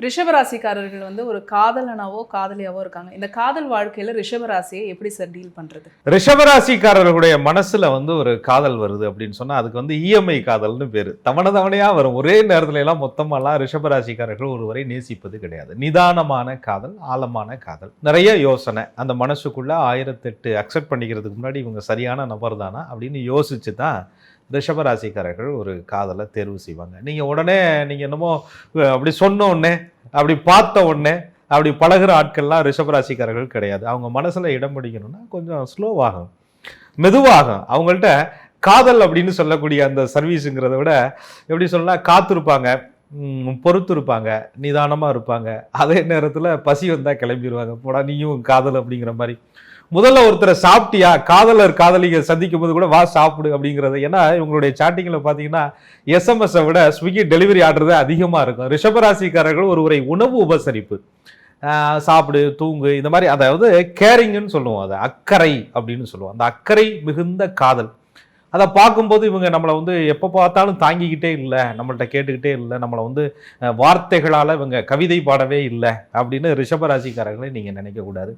ரிஷபராசிக்காரர்கள் வந்து ஒரு காதலனாவோ காதலியாவோ இருக்காங்க. இந்த காதல் வாழ்க்கையில ரிஷபராசியை எப்படி சார் டீல் பண்றது? ரிஷபராசிக்காரர்களுடைய மனசுல வந்து ஒரு காதல் வருது அப்படின்னு சொன்னா அதுக்கு வந்து இஎம்ஐ காதல்னு பேரு. தவணை தவணையா வரும். ஒரே நேரத்துல எல்லாம் மொத்தமாலாம் ரிஷபராசிக்காரர்கள் ஒருவரை நேசிப்பது கிடையாது. நிதானமான காதல், ஆழமான காதல், நிறைய யோசனை. அந்த மனசுக்குள்ள 1008 அக்செப்ட் பண்ணிக்கிறதுக்கு முன்னாடி இவங்க சரியான நபர் தானா அப்படின்னு யோசிச்சு தான் ரிஷபராசிக்காரர்கள் ஒரு காதலை தேர்வு செய்வாங்க. நீங்க என்னமோ அப்படி சொன்ன உடனே, அப்படி பார்த்த உடனே, அப்படி பழகுற ஆட்கள்லாம் ரிஷபராசிக்காரர்கள் கிடையாது. அவங்க மனசுல இடம் பிடிக்கணும்னா கொஞ்சம் ஸ்லோவாகும், மெதுவாகும். அவங்கள்ட்ட காதல் அப்படின்னு சொல்லக்கூடிய அந்த சர்வீஸுங்கிறத விட எப்படி சொல்லலாம், காத்திருப்பாங்க, பொறுத்து இருப்பாங்க, நிதானமா இருப்பாங்க. அதே நேரத்துல பசி வந்தா கிளம்பிடுவாங்க, போடா நீயும் காதல் அப்படிங்கிற மாதிரி. முதல்ல ஒருத்தரை சாப்பிட்டியா, காதலர் காதலியை சந்திக்கும் போது கூட வா சாப்பிடு அப்படிங்கிறது. ஏன்னா இவங்களுடைய சாட்டிங்கில் பார்த்தீங்கன்னா எஸ்எம்எஸை விட ஸ்விக்கி டெலிவரி ஆர்டர் தான் அதிகமாக இருக்கும். ரிஷபராசிக்காரர்கள் ஒருவரை உணவு உபசரிப்பு, சாப்பிடு, தூங்கு, இந்த மாதிரி, அதாவது கேரிங்னு சொல்லுவோம், அதை அக்கறை அப்படின்னு சொல்லுவோம். அந்த அக்கறை மிகுந்த காதல். அதை பார்க்கும்போது இவங்க நம்மளை வந்து எப்போ பார்த்தாலும் தாங்கிக்கிட்டே இல்லை, நம்மள்கிட்ட கேட்டுக்கிட்டே இல்லை, நம்மளை வந்து வார்த்தைகளால் இவங்க கவிதை பாடவே இல்லை அப்படின்னு ரிஷபராசிக்காரர்களை நீங்கள் நினைக்கக்கூடாது.